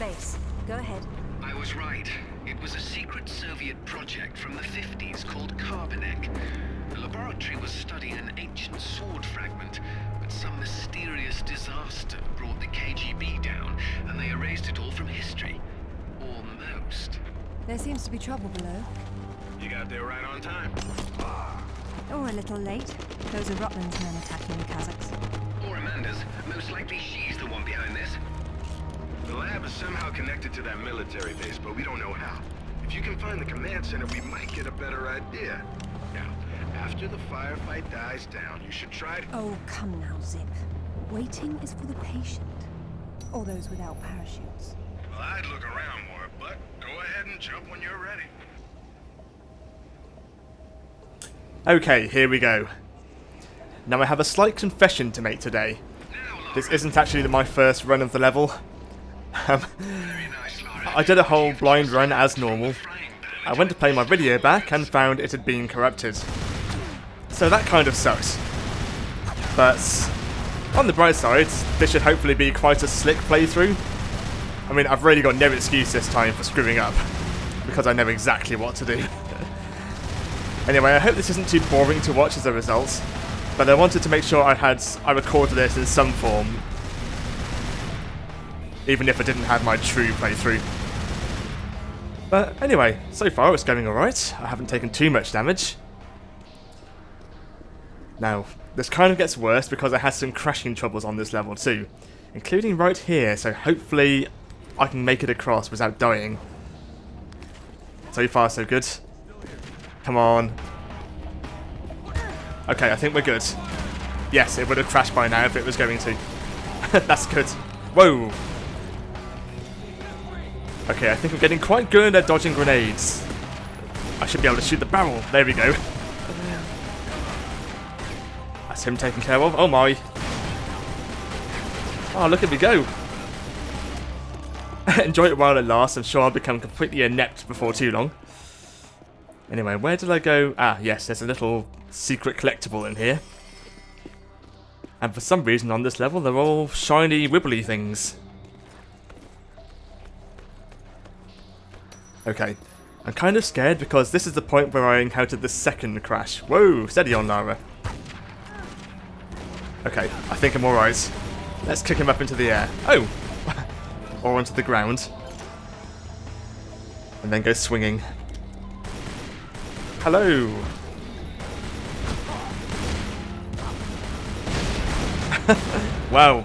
base. Go ahead. I was right. It was a secret Soviet project from the 50s called Carbonek. The laboratory was studying an ancient sword fragment, but some mysterious disaster brought the KGB down, and they erased it all from history. Almost. There seems to be trouble below. You got there right on time. Or a little late. Those are Rutland's men attacking the Kazakhs. Or Amanda's. Most likely she's the one behind this. The lab is somehow connected to that military base, but we don't know how. If you can find the command center, we might get a better idea. Now, after the firefight dies down, you should try to... Oh, come now, Zip. Waiting is for the patient. Or those without parachutes. Well, I'd look around more, but go ahead and jump when you're ready. Okay, here we go. Now I have a slight confession to make today. This isn't actually my first run of the level. I did a whole blind run as normal. I went to play my video back and found it had been corrupted. So that kind of sucks. But on the bright side, this should hopefully be quite a slick playthrough. I mean, I've really got no excuse this time for screwing up, because I know exactly what to do. Anyway, I hope this isn't too boring to watch as a result, but I wanted to make sure I recorded this in some form, even if I didn't have my true playthrough. But anyway, so far it's going alright. I haven't taken too much damage. Now, this kind of gets worse because I had some crashing troubles on this level too, including right here, so hopefully I can make it across without dying. So far so good. Come on. Okay, I think we're good. Yes, it would have crashed by now if it was going to. That's good. Whoa! Okay, I think I'm getting quite good at dodging grenades. I should be able to shoot the barrel. There we go. That's him taken care of. Oh my. Oh, look at me go. Enjoy it while it lasts. I'm sure I'll become completely inept before too long. Anyway, where did I go? Ah, yes, there's a little secret collectible in here. And for some reason on this level, they're all shiny, wibbly things. Okay, I'm kind of scared because this is the point where I encountered the second crash. Whoa, steady on, Lara. Okay, I think I'm alright. Let's kick him up into the air. Oh! Or onto the ground. And then go swinging. Hello! Wow,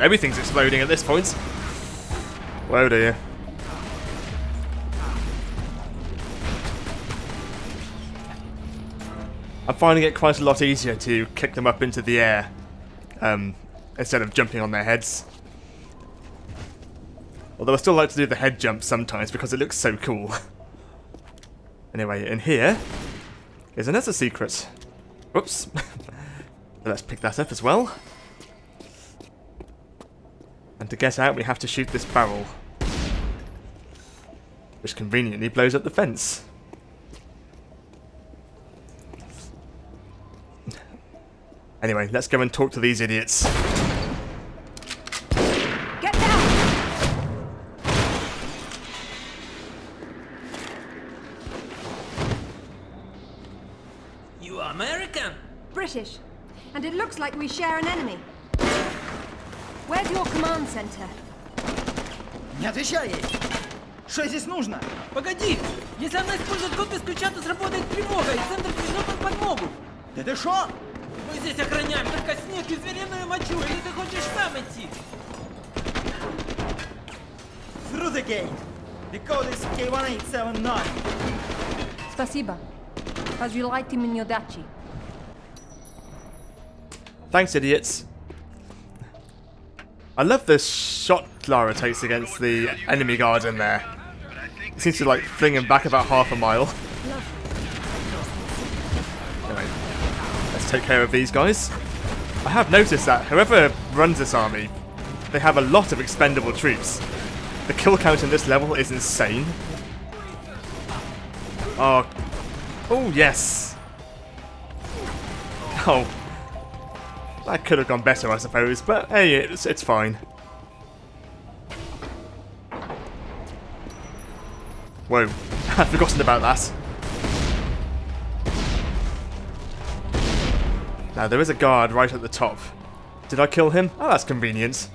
everything's exploding at this point. Whoa dear. I'm finding it quite a lot easier to kick them up into the air instead of jumping on their heads. Although I still like to do the head jump sometimes because it looks so cool. Anyway, in here is another secret. Whoops. Let's pick that up as well. And to get out we have to shoot this barrel, which conveniently blows up the fence. Anyway, let's go and talk to these idiots. Get down! You are American? British. And it looks like we share an enemy. Where's your command center? Не отвечай ей! Что здесь нужно? Погоди! Если она использует код без ключа, то сработает тревога, и центр пришлет нам подмогу! Да ты шо? Мы здесь охраняем только снег и звериную мочу, или ты хочешь сам идти? Through the gate! The code is K1879. Спасибо. Разжилайте мне удачи. Thanks, idiots. I love this shot Lara takes against the enemy guard in there. It seems to like fling him back about half a mile. Anyway, let's take care of these guys. I have noticed that whoever runs this army, they have a lot of expendable troops. The kill count in this level is insane. Oh yes. Oh. That could have gone better, I suppose, but hey, it's fine. Whoa, I'd forgotten about that. Now, there is a guard right at the top. Did I kill him? Oh, that's convenient.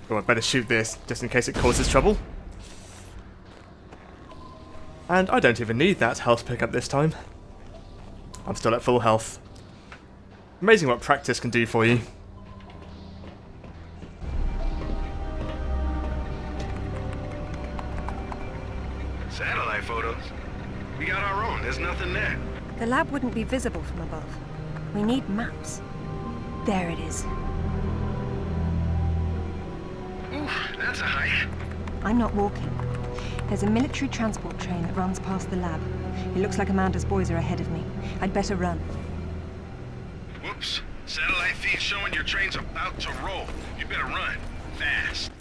Oh, I'd better shoot this, just in case it causes trouble. And I don't even need that health pickup this time. I'm still at full health. Amazing what practice can do for you. Satellite photos? We got our own. There's nothing there. The lab wouldn't be visible from above. We need maps. There it is. Oof, that's a hike. I'm not walking. There's a military transport train that runs past the lab. It looks like Amanda's boys are ahead of me. I'd better run. Whoops. Satellite feed showing your train's about to roll. You better run. Fast.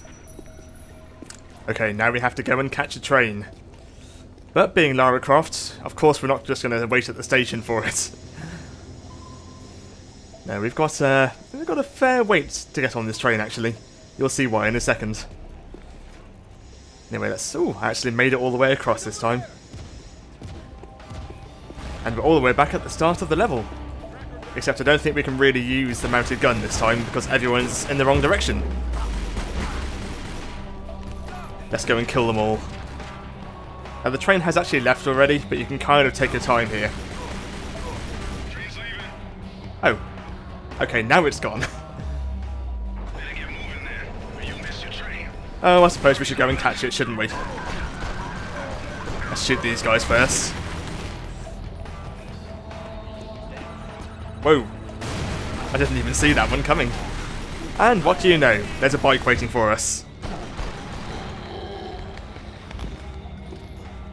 Okay, now we have to go and catch a train. But being Lara Croft, of course we're not just going to wait at the station for it. No, we've got a fair wait to get on this train, actually. You'll see why in a second. Anyway, let's... Oh, I actually made it all the way across this time. And we're all the way back at the start of the level. Except I don't think we can really use the mounted gun this time, because everyone's in the wrong direction. Let's go and kill them all. Now, the train has actually left already, but you can kind of take your time here. Train's leaving. Oh. Okay, now it's gone. Better get moving there, or you'll miss your train. Oh, I suppose we should go and catch it, shouldn't we? Let's shoot these guys first. Whoa. I didn't even see that one coming. And what do you know? There's a bike waiting for us.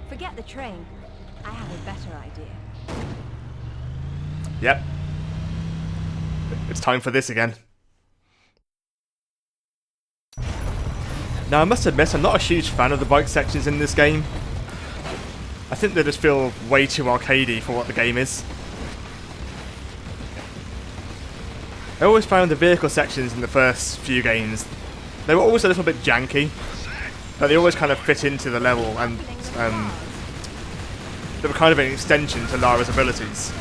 Forget the train. I have a better idea. Yep. It's time for this again. Now, I must admit, I'm not a huge fan of the bike sections in this game. I think they just feel way too arcadey for what the game is. I always found the vehicle sections in the first few games, they were always a little bit janky, but they always kind of fit into the level, and they were kind of an extension to Lara's abilities.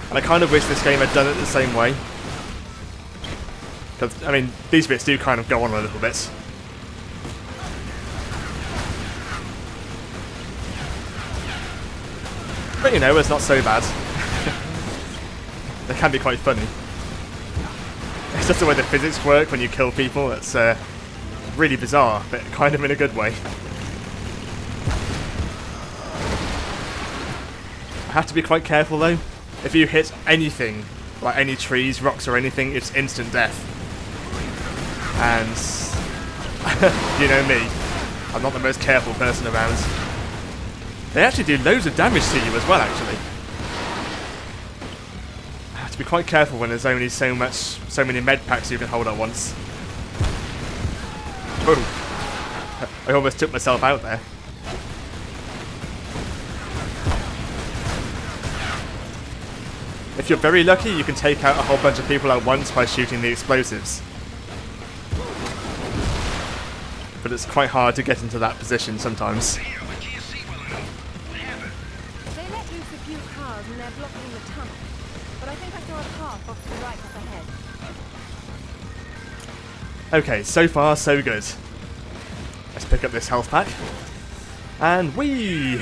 And I kind of wish this game had done it the same way. Because, I mean, these bits do kind of go on a little bit. But you know, it's not so bad. They can be quite funny. It's just the way the physics work when you kill people. It's really bizarre, but kind of in a good way. I have to be quite careful though. If you hit anything, like any trees, rocks or anything, it's instant death. And you know me, I'm not the most careful person around. They actually do loads of damage to you as well, actually. I have to be quite careful when there's only so many med packs you can hold at once. Whoa. I almost took myself out there. If you're very lucky, you can take out a whole bunch of people at once by shooting the explosives. But it's quite hard to get into that position sometimes. They let loose a few cars and they're blocking the tunnel. But I think I saw a path off to the right up ahead. Okay, so far so good. Let's pick up this health pack. And whee!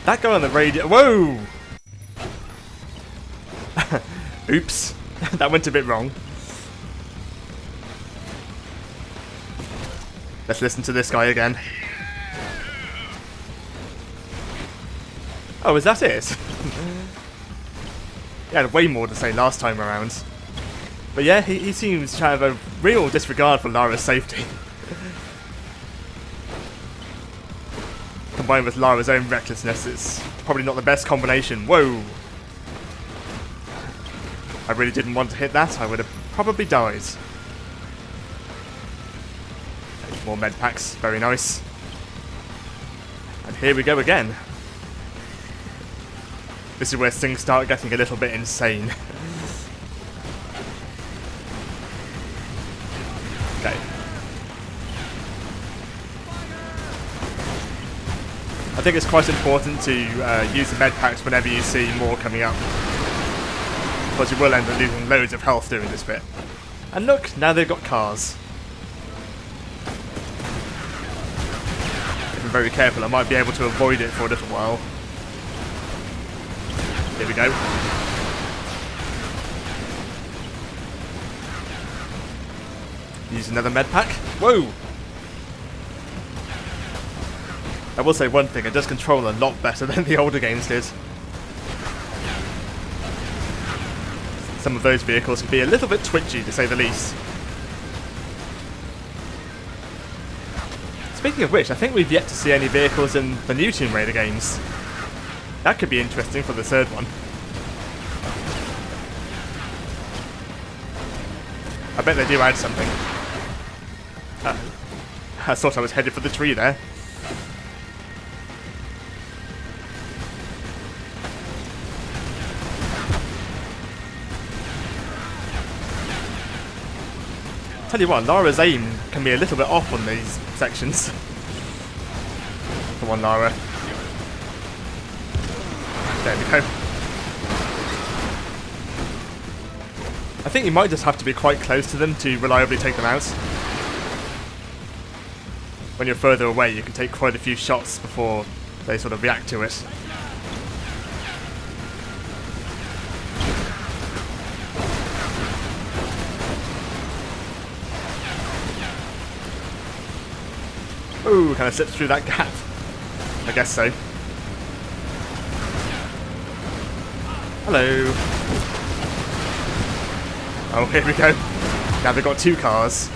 That guy on the radio... Whoa! Oops. That went a bit wrong. Let's listen to this guy again. Oh, is that it? He had way more to say last time around. But yeah, he seems to have a real disregard for Lara's safety. Combined with Lara's own recklessness, it's probably not the best combination. Whoa! I really didn't want to hit that, I would have probably died. More med packs, very nice. And here we go again. This is where things start getting a little bit insane. Okay. I think it's quite important to use the med packs whenever you see more coming up. Because you will end up losing loads of health doing this bit. And look, now they've got cars. If I'm very careful, I might be able to avoid it for a little while. Here we go. Use another med pack. Whoa! I will say one thing, it does control a lot better than the older games did. Some of those vehicles can be a little bit twitchy, to say the least. Speaking of which, I think we've yet to see any vehicles in the new Tomb Raider games. That could be interesting for the third one. I bet they do add something. I thought I was headed for the tree there. Tell you what, Lara's aim can be a little bit off on these sections. Come on, Lara. There we go. I think you might just have to be quite close to them to reliably take them out. When you're further away, you can take quite a few shots before they sort of react to it. Ooh, kind of slipped through that gap. I guess so. Hello. Oh, here we go. Now they've got two cars.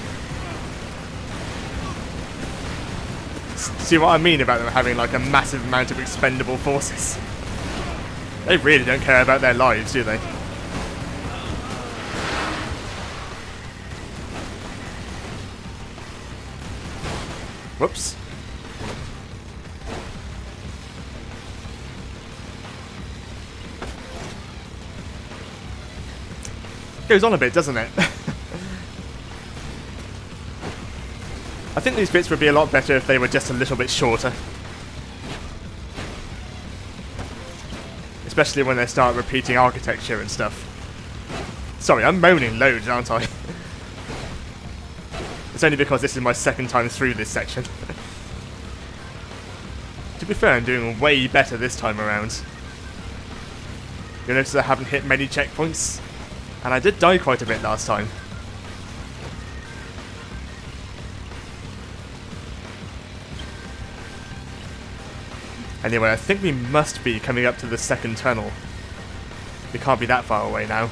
See what I mean about them having like a massive amount of expendable forces? They really don't care about their lives, do they? Whoops. Goes on a bit, doesn't it? I think these bits would be a lot better if they were just a little bit shorter. Especially when they start repeating architecture and stuff. Sorry, I'm moaning loads, aren't I? It's only because this is my second time through this section. To be fair, I'm doing way better this time around. You'll notice I haven't hit many checkpoints. And I did die quite a bit last time. Anyway, I think we must be coming up to the second tunnel. We can't be that far away now.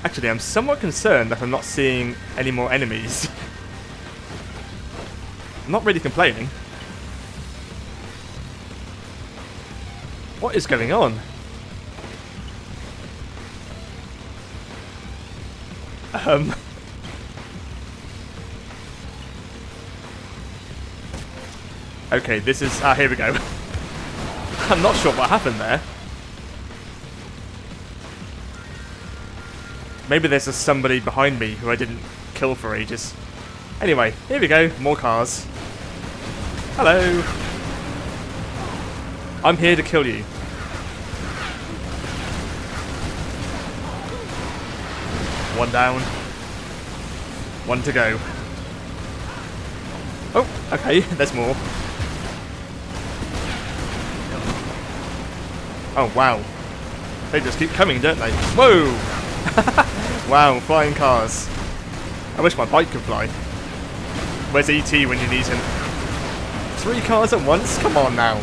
Actually, I'm somewhat concerned that I'm not seeing any more enemies. I'm not really complaining. What is going on? Okay, this is... Ah, here we go. I'm not sure what happened there. Maybe there's just somebody behind me who I didn't kill for ages. Anyway, here we go. More cars. Hello. I'm here to kill you. One down. One to go. Oh, okay. There's more. Oh, wow. They just keep coming, don't they? Whoa! Wow, flying cars. I wish my bike could fly. Where's E.T. when you need him? 3 cars at once? Come on now.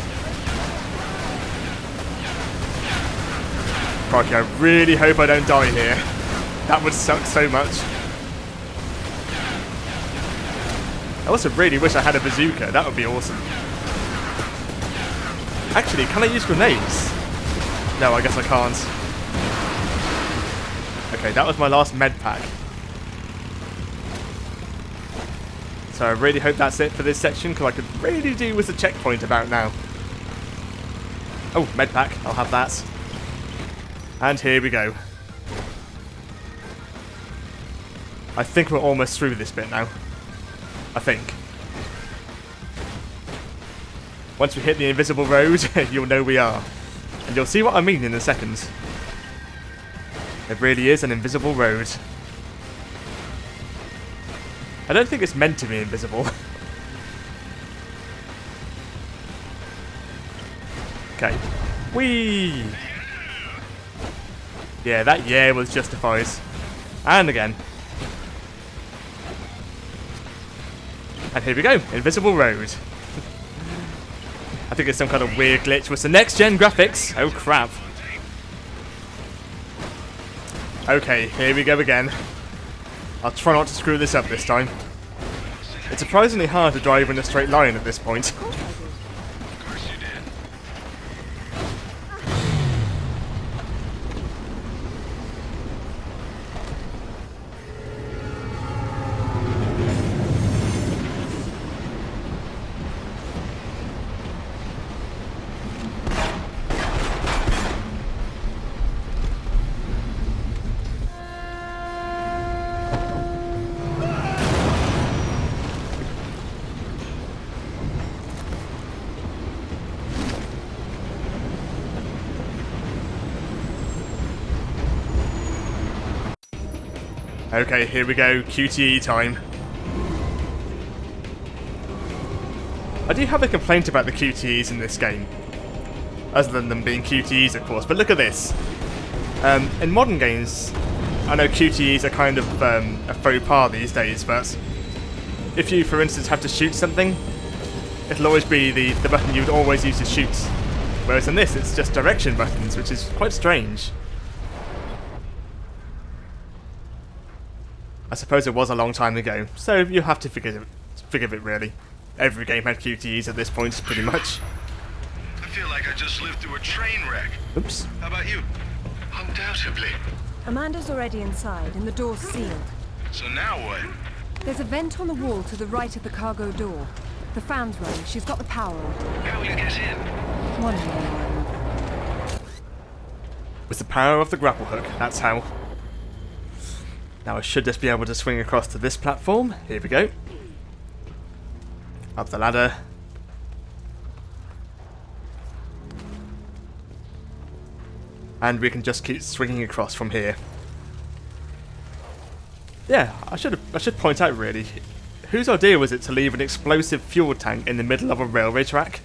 Crikey, I really hope I don't die here. That would suck so much. I also really wish I had a bazooka. That would be awesome. Actually, can I use grenades? No, I guess I can't. Okay, that was my last med pack. So I really hope that's it for this section, because I could really do with a checkpoint about now. Oh, med pack. I'll have that. And here we go. I think we're almost through this bit now. I think. Once we hit the invisible road, you'll know we are. And you'll see what I mean in a second. It really is an invisible road. I don't think it's meant to be invisible. Okay. Whee! Yeah, that yeah was justified. And again. And here we go, invisible road. I think it's some kind of weird glitch with the next gen graphics. Oh crap. Okay, here we go again. I'll try not to screw this up this time. It's surprisingly hard to drive in a straight line at this point. Okay, here we go, QTE time. I do have a complaint about the QTEs in this game. Other than them being QTEs, of course, but look at this. In modern games, I know QTEs are kind of a faux pas these days, but if you, for instance, have to shoot something, it'll always be the button you would always use to shoot. Whereas in this, it's just direction buttons, which is quite strange. I suppose it was a long time ago, so you have to forgive it really. Every game had QTEs at this point, pretty much. I feel like I just lived through a train wreck. Oops. How about you? Undoubtedly. Amanda's already inside, and the door's sealed. So now what? There's a vent on the wall to the right of the cargo door. The fan's running. She's got the power on. How will you get in? One more. With the power of the grapple hook, that's how. Now I should just be able to swing across to this platform. Here we go. Up the ladder. And we can just keep swinging across from here. Yeah, I should point out really, whose idea was it to leave an explosive fuel tank in the middle of a railway track?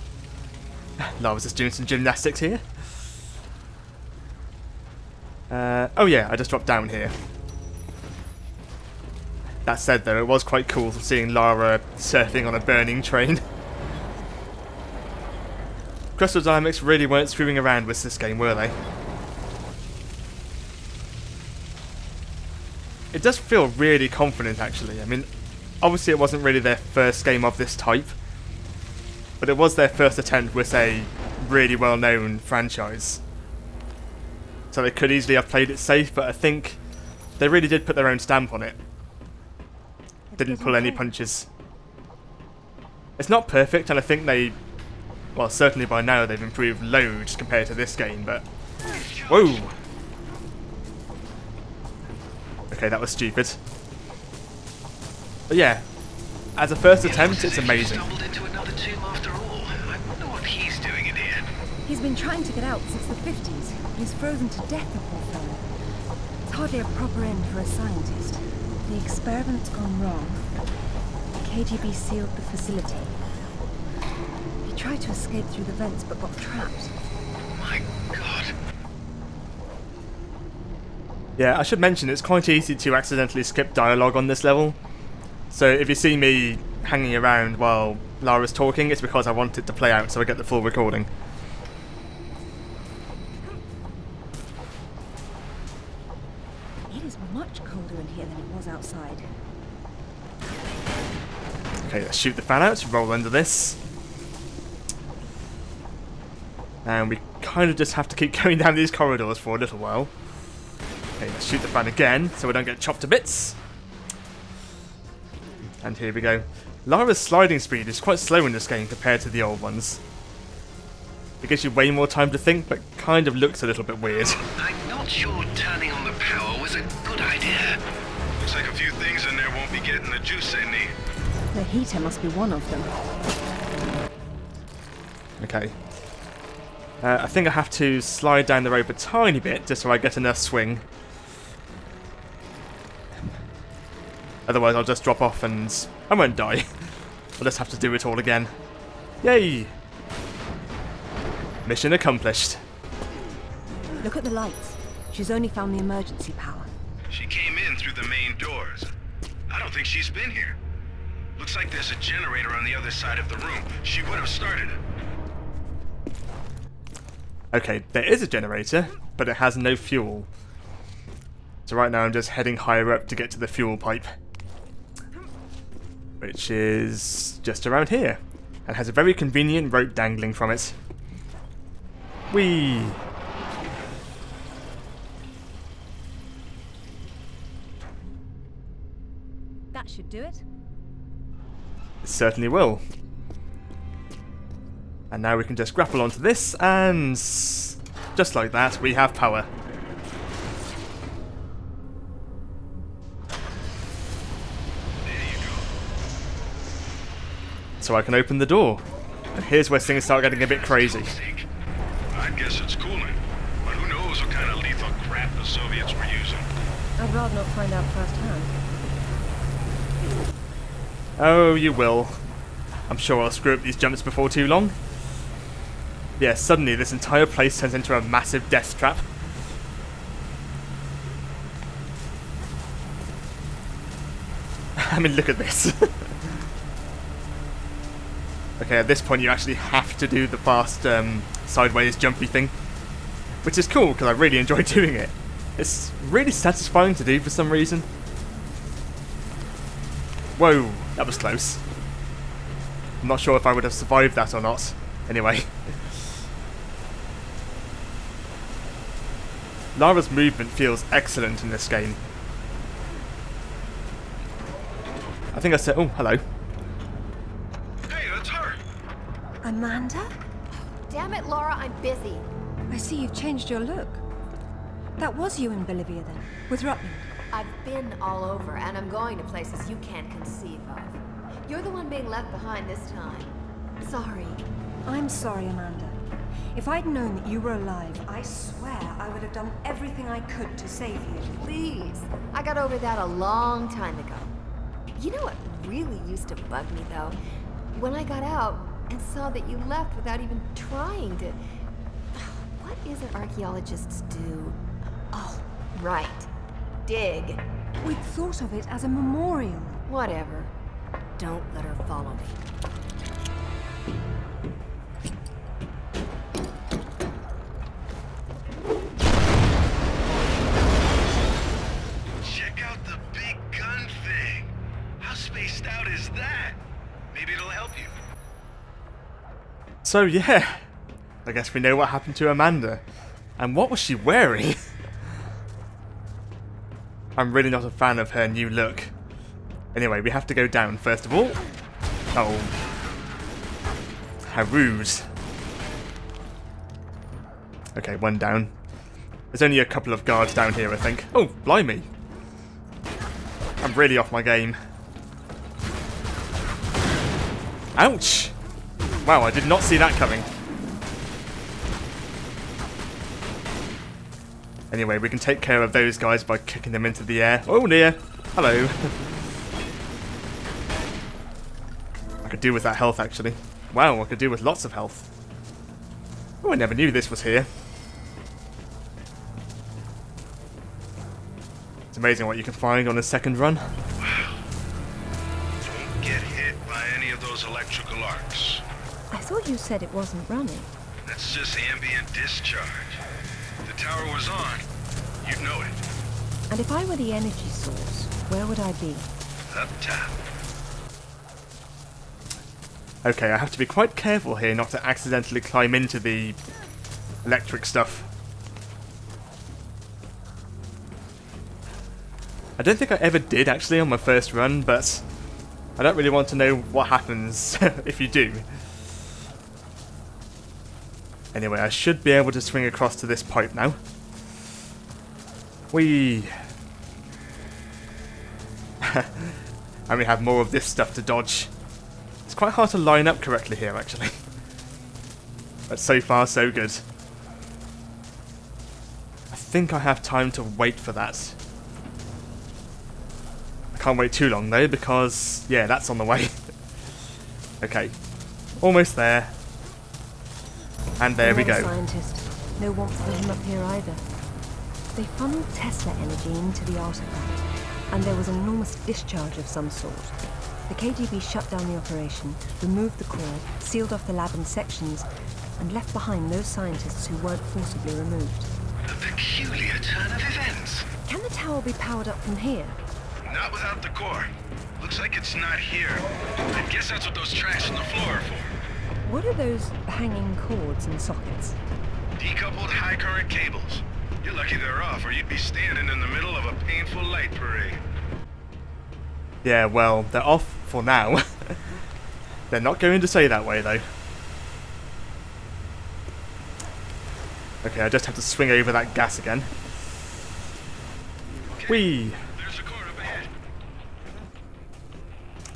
I was just doing some gymnastics here. Oh yeah, I just dropped down here. That said though, it was quite cool seeing Lara surfing on a burning train. Crystal Dynamics really weren't screwing around with this game, were they? It does feel really confident actually. I mean, obviously it wasn't really their first game of this type, but it was their first attempt with a really well-known franchise. So they could easily have played it safe, but I think they really did put their own stamp on it. Didn't pull any punches. It's not perfect, and I think they, well, certainly by now they've improved loads compared to this game, but whoa. Okay, that was stupid. But yeah, as a first attempt, it's amazing. Stumbled into another tomb after all. I wonder what he's doing in here. He's been trying to get out since the 50s. He's frozen to death, the poor fellow. It's hardly a proper end for a scientist. The experiment's gone wrong. The KGB sealed the facility. He tried to escape through the vents but got trapped. My God. Yeah, I should mention it's quite easy to accidentally skip dialogue on this level. So if you see me hanging around while Lara's talking, it's because I want it to play out so I get the full recording. It is much colder in here than it was outside. Okay, let's shoot the fan out, roll under this. And we kind of just have to keep going down these corridors for a little while. Okay, let's shoot the fan again so we don't get chopped to bits. And here we go. Lara's sliding speed is quite slow in this game compared to the old ones. It gives you way more time to think, but kind of looks a little bit weird. I'm not sure turning on the power was a good idea. Looks like a few things in there won't be getting the juice they need. The heater must be one of them. Okay. I think I have to slide down the rope a tiny bit just so I get enough swing. Otherwise I'll just drop off and I won't die. I'll just have to do it all again. Yay! Mission accomplished. Look at the lights. She's only found the emergency power. She came in through the main doors. I don't think she's been here. Looks like there's a generator on the other side of the room. She would have started it. Okay, there is a generator, but it has no fuel. So right now I'm just heading higher up to get to the fuel pipe. Which is just around here. And has a very convenient rope dangling from it. Whee! That should do it. It certainly will. And now we can just grapple onto this, and just like that, we have power. So I can open the door. And here's where things start getting a bit crazy. I guess it's cooling, but who knows what kind of lethal crap the Soviets were using. I'd rather not find out firsthand. Oh, you will. I'm sure I'll screw up these jumps before too long. Yeah, suddenly this entire place turns into a massive death trap. I mean, look at this. Okay, at this point you actually have to do the fast sideways jumpy thing. Which is cool, because I really enjoy doing it. It's really satisfying to do for some reason. Whoa, that was close. I'm not sure if I would have survived that or not. Anyway. Lara's movement feels excellent in this game. I think I said... Oh, hello. Hey, that's her! Amanda? Damn it, Laura, I'm busy. I see you've changed your look. That was you in Bolivia then, with Rutland. I've been all over, and I'm going to places you can't conceive of. You're the one being left behind this time. Sorry. I'm sorry, Amanda. If I'd known that you were alive, I swear I would have done everything I could to save you. Please. I got over that a long time ago. You know what really used to bug me, though? When I got out and saw that you left without even trying to... What is it archaeologists do? Oh, right. Dig. We'd thought of it as a memorial. Whatever. Don't let her follow me. Check out the big gun thing. How spaced out is that? Maybe it'll help you. So yeah, I guess we know what happened to Amanda. And what was she wearing? I'm really not a fan of her new look. Anyway, we have to go down first of all. Oh. How rude. Okay, one down. There's only a couple of guards down here, I think. Oh, blimey. I'm really off my game. Ouch! Wow, I did not see that coming. Anyway, we can take care of those guys by kicking them into the air. Oh dear. Hello. I could do with that health, actually. Wow, I could do with lots of health. Oh, I never knew this was here. It's amazing what you can find on a second run. Wow. Don't get hit by any of those electrical arcs. I thought you said it wasn't running. That's just ambient discharge. If the tower was on, you'd know it. And if I were the energy source, where would I be? Up top. Okay, I have to be quite careful here not to accidentally climb into the electric stuff. I don't think I ever did actually on my first run, but I don't really want to know what happens if you do. Anyway, I should be able to swing across to this pipe now. Whee! And we have more of this stuff to dodge. It's quite hard to line up correctly here, actually. But so far, so good. I think I have time to wait for that. I can't wait too long, though, because, yeah, that's on the way. Okay. Almost there. And there we go. Scientist. No warmth for him up here either. They funneled Tesla energy into the artifact, and there was an enormous discharge of some sort. The KGB shut down the operation, removed the core, sealed off the lab in sections, and left behind those scientists who weren't forcibly removed. A peculiar turn of events. Can the tower be powered up from here? Not without the core. Looks like it's not here. I guess that's what those tracks on the floor are for. What are those hanging cords and sockets? Decoupled high current cables. You're lucky they're off, or you'd be standing in the middle of a painful light parade. Yeah, well, they're off for now. They're not going to say that way, though. Okay, I just have to swing over that gas again. Whee! There's a core up ahead.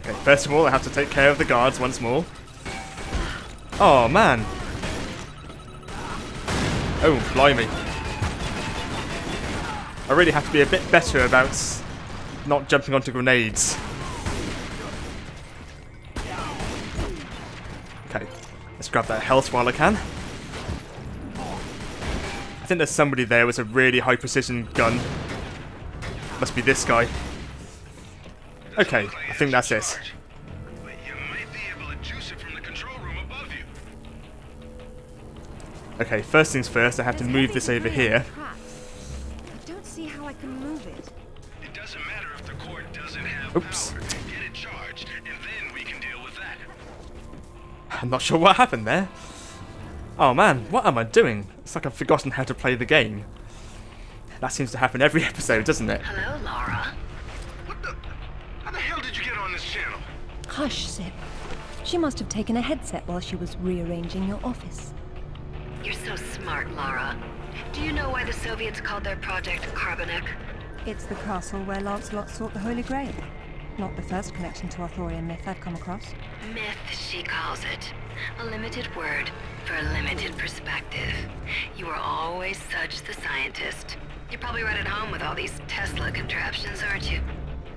Okay, first of all, I have to take care of the guards once more. Oh, man. Oh, blimey. I really have to be a bit better about not jumping onto grenades. Okay, let's grab that health while I can. I think there's somebody there with a really high precision gun. Must be this guy. Okay, I think that's it. But you might be able to juice it from the control room above you. Okay, first things first, I have to move this over here. I don't see how I can move it. It doesn't matter if the core doesn't have Oops. power. Get it charged, and then we can deal with that. I'm not sure what happened there. Oh man, what am I doing? It's like I've forgotten how to play the game. That seems to happen every episode, doesn't it? Hello, Laura. What the? How the hell did you get on this channel? Hush, Sip. She must have taken a headset while she was rearranging your office. You're so smart, Lara. Do you know why the Soviets called their project Carbonek? It's the castle where Lancelot sought the Holy Grail. Not the first connection to Arthurian myth I've come across. Myth, she calls it. A limited word for a limited perspective. You are always such the scientist. You're probably right at home with all these Tesla contraptions, aren't you?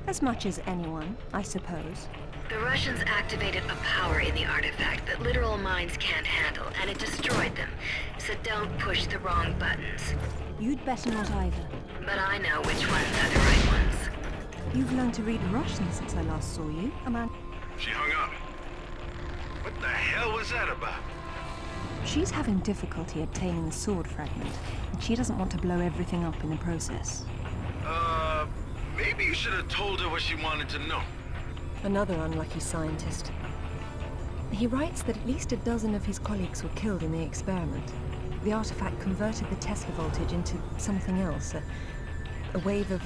As much as anyone, I suppose. The Russians activated a power in the artifact that literal minds can't handle, and it destroyed them. So don't push the wrong buttons. You'd better not either. But I know which ones are the right ones. You've learned to read Russian since I last saw you, Amanda. She hung up. What the hell was that about? She's having difficulty obtaining the sword fragment, and she doesn't want to blow everything up in the process. Maybe you should have told her what she wanted to know. Another unlucky scientist. He writes that at least a dozen of his colleagues were killed in the experiment. The artifact converted the Tesla voltage into something else, a wave of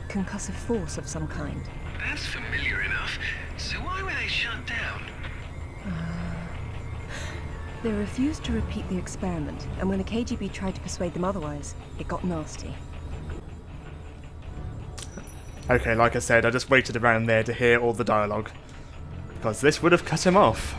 concussive force of some kind. That's familiar enough. So why were they shut down? They refused to repeat the experiment, and when the KGB tried to persuade them otherwise, it got nasty. Okay, like I said, I just waited around there to hear all the dialogue, because this would have cut him off.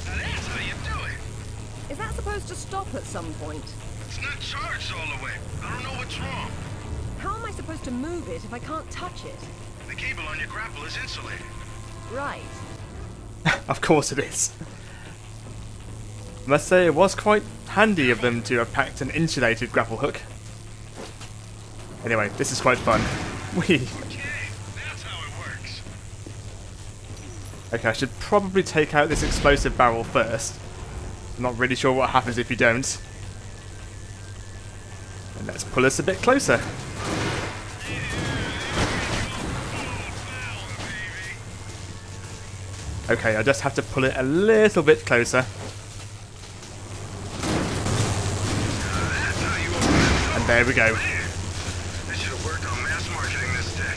Now that's how you do it. Is that supposed to stop at some point? It's not charged all the way. I don't know what's wrong. How am I supposed to move it if I can't touch it? The cable on your grapple is insulated. Right. Of course it is. I must say it was quite handy of them to have packed an insulated grapple hook. Anyway, this is quite fun. Whee! Okay, that's how it works. Okay, I should probably take out this explosive barrel first. I'm not really sure what happens if you don't. And let's pull us a bit closer. Okay, I just have to pull it a little bit closer. And there we go. They should have worked on mass marketing this tech.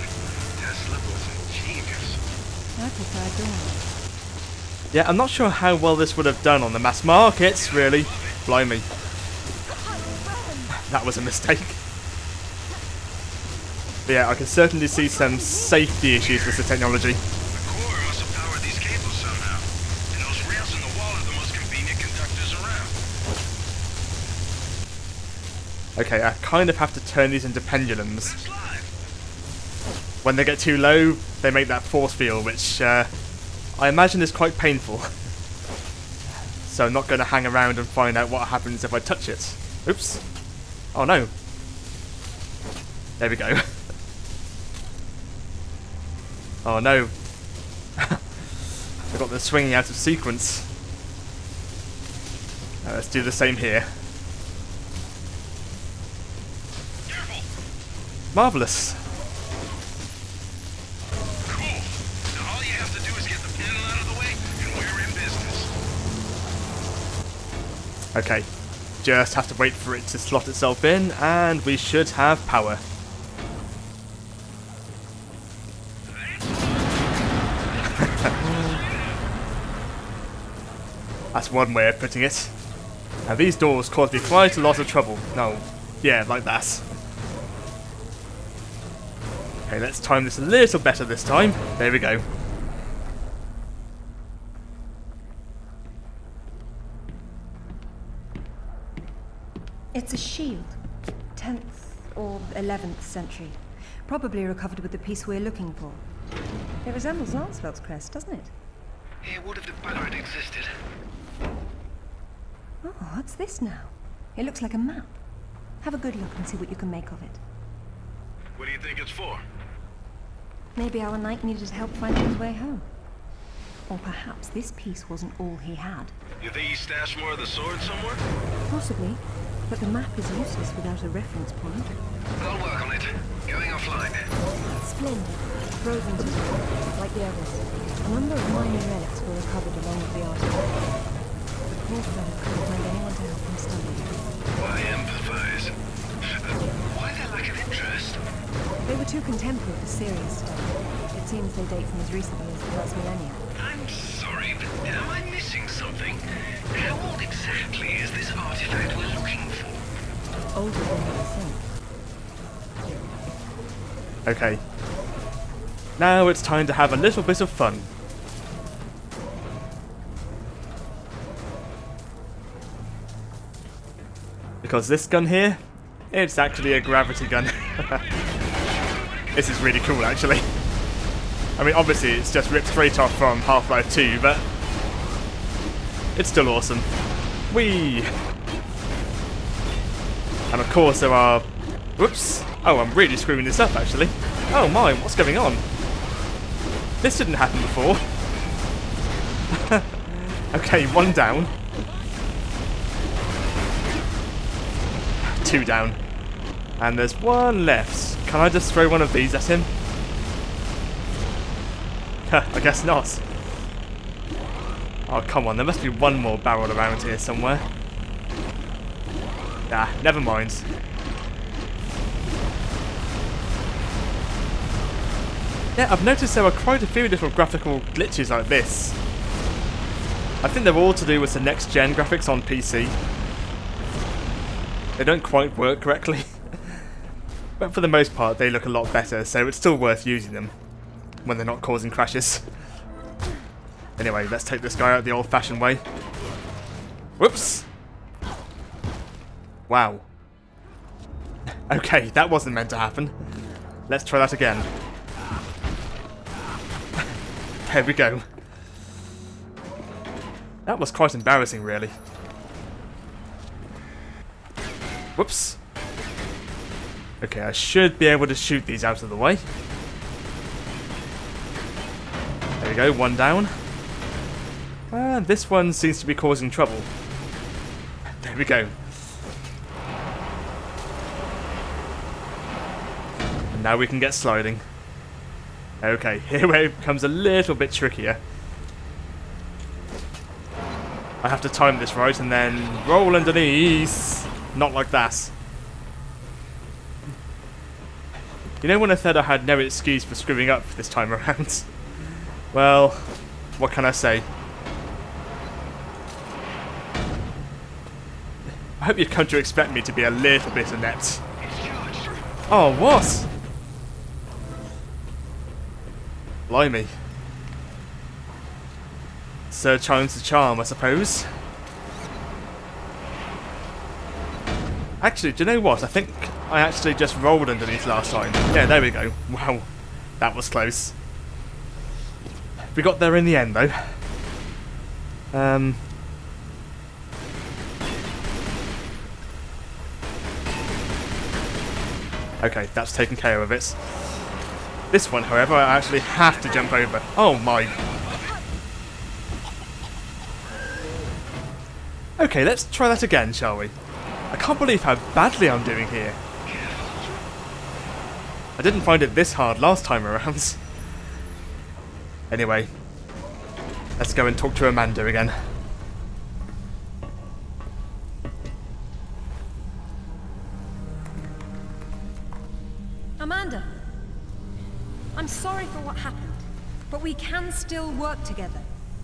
Tesla was ingenious. I prefer doing Yeah, I'm not sure how well this would have done on the mass markets, really. Blimey. That was a mistake. But yeah, I can certainly see some safety issues with the technology. The core must have powered these cables somehow. And those rails in the wall are the most convenient conductors around. Okay, I kind of have to turn these into pendulums. It's live. When they get too low, they make that force field, which I imagine is quite painful. So I'm not going to hang around and find out what happens if I touch it. Oops. Oh no. There we go. Oh no. I got the swinging out of sequence. Let's do the same here. Marvellous. Cool. Now all you have to do is get the panel out of the way, and we're in business. Okay. Just have to wait for it to slot itself in, and we should have power. That's one way of putting it. Now these doors cause me quite a lot of trouble. No, yeah, like that. Okay, let's time this a little better this time. There we go. It's a shield. 10th or 11th century. Probably recovered with the piece we're looking for. It resembles Lancelot's crest, doesn't it? It would have if better had existed. Oh, what's this now? It looks like a map. Have a good look and see what you can make of it. What do you think it's for? Maybe our knight needed help finding his way home. Or perhaps this piece wasn't all he had. You think he stashed more of the sword somewhere? Possibly, but the map is useless without a reference point. I'll work on it. Going offline. Splendid. Frozen to death, like the others. A number of minor relics were recovered along with the artifact. The poor fellow couldn't find anyone to help him study. I empathize. Why their lack of interest? They were too contemporary for serious study. It seems they date from as recently as the first millennium. I'm sorry, but am I missing something? How old exactly is this artifact we're looking for? Older than you think. Okay. Now it's time to have a little bit of fun. Because this gun here, it's actually a gravity gun. This is really cool, actually. I mean, obviously it's just ripped straight off from Half-Life 2, but it's still awesome. Whee! And of course there are... Whoops! Oh, I'm really screwing this up, actually. Oh my, what's going on? This didn't happen before. Okay, one down. Two down. And there's one left. Can I just throw one of these at him? I guess not. Oh, come on. There must be one more barrel around here somewhere. Nah, never mind. Yeah, I've noticed there are quite a few little graphical glitches like this. I think they're all to do with the next-gen graphics on PC. They don't quite work correctly. But for the most part, they look a lot better, so it's still worth using them when they're not causing crashes. Anyway, let's take this guy out the old-fashioned way. Whoops! Wow. Okay, that wasn't meant to happen. Let's try that again. There we go. That was quite embarrassing, really. Whoops. Okay, I should be able to shoot these out of the way. There we go, one down. This one seems to be causing trouble. There we go. And now we can get sliding. Okay, here where it becomes a little bit trickier. I have to time this right and then roll underneath. Not like that. You know when I said I had no excuse for screwing up this time around? Well, what can I say? I hope you've come to expect me to be a little bit inept. Oh, what? Blimey. Third time's the charm, I suppose. Actually, do you know what? I think I actually just rolled underneath last time. Yeah, there we go. Wow, that was close. We got there in the end, though. Okay, that's taken care of it. This one, however, I actually have to jump over. Oh my. Okay, let's try that again, shall we? I can't believe how badly I'm doing here. I didn't find it this hard last time around. Anyway, let's go and talk to Amanda again. Amanda, I'm sorry for what happened, but we can still work together.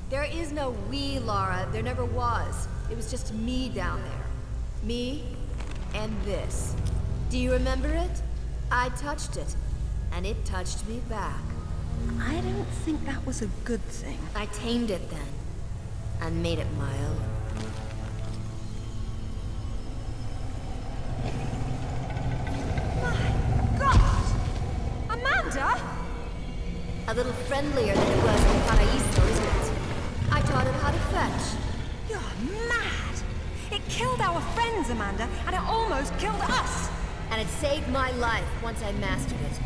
There is no we, Lara. There never was. It was just me down there. Me and this. Do you remember it? I touched it, and it touched me back. I don't think that was a good thing. I tamed it then, and made it my own. My God! Amanda! A little friendlier than it was in Paraíso, isn't it? I taught it how to fetch. You're mad! It killed our friends, Amanda, and it almost killed us! And it saved my life once I mastered it.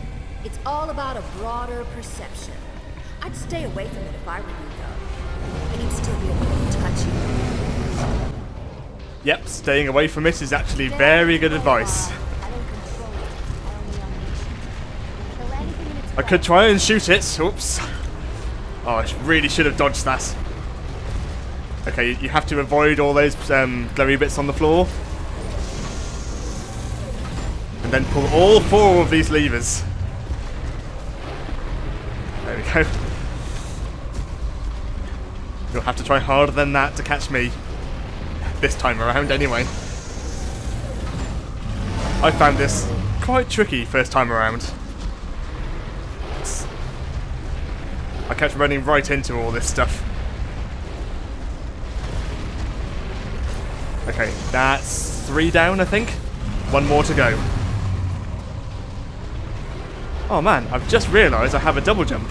It's all about a broader perception. I'd stay away from it if I were you, though. And you'd still be able to touch you. Yep, staying away from it is actually very good advice. I don't control it. I only unleash it. Kill anything in its I could try and shoot it. Oops. Oh, I really should have dodged that. Okay, you have to avoid all those glowy bits on the floor. And then pull all 4 of these levers. There we go. You'll have to try harder than that to catch me. This time around, anyway. I found this quite tricky first time around. I kept running right into all this stuff. Okay, that's 3 down, I think. 1 more to go. Oh man, I've just realised I have a double jump.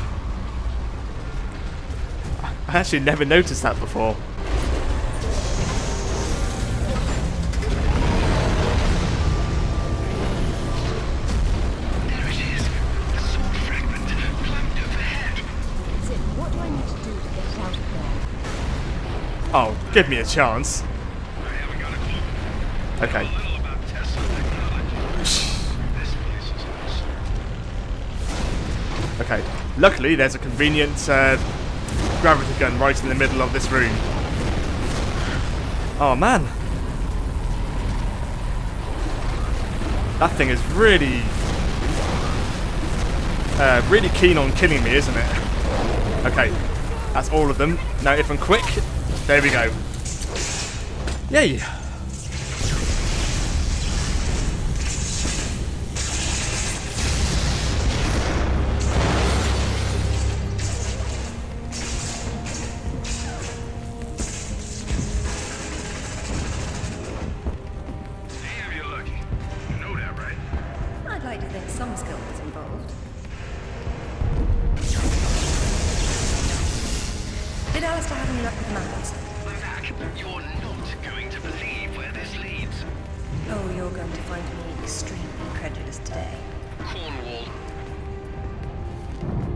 I actually never noticed that before. There it is. The sword fragment clamped overhead. Zip, what do I need to do to get it out of there? Oh, give me a chance. I haven't got a clue. Okay. A little about Tesla technology. This place is awesome. Okay. Luckily, there's a convenient gravity gun right in the middle of this room. Oh man. That thing is really really keen on killing me, isn't it? Okay. That's all of them. Now if I'm quick, there we go. Yay. Damn, you're lucky. You know that, right? I'd like to think some skill was involved. Did Alistair have any luck with maps? Mac, you're not going to believe where this leads. Oh, you're going to find me extremely incredulous today. Cornwall.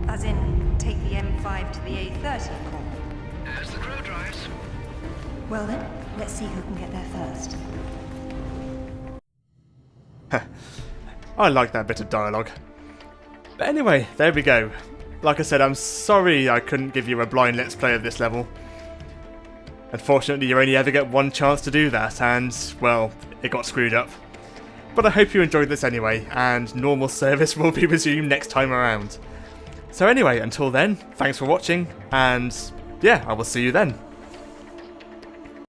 As in, take the M5 to the A30, Cornwall. As the crow drives. Well then, let's see who can get there first. I like that bit of dialogue. But anyway, there we go. Like I said, I'm sorry I couldn't give you a blind let's play of this level. Unfortunately, you only ever get 1 chance to do that, and, well, it got screwed up. But I hope you enjoyed this anyway, and normal service will be resumed next time around. So anyway, until then, thanks for watching, and yeah, I will see you then.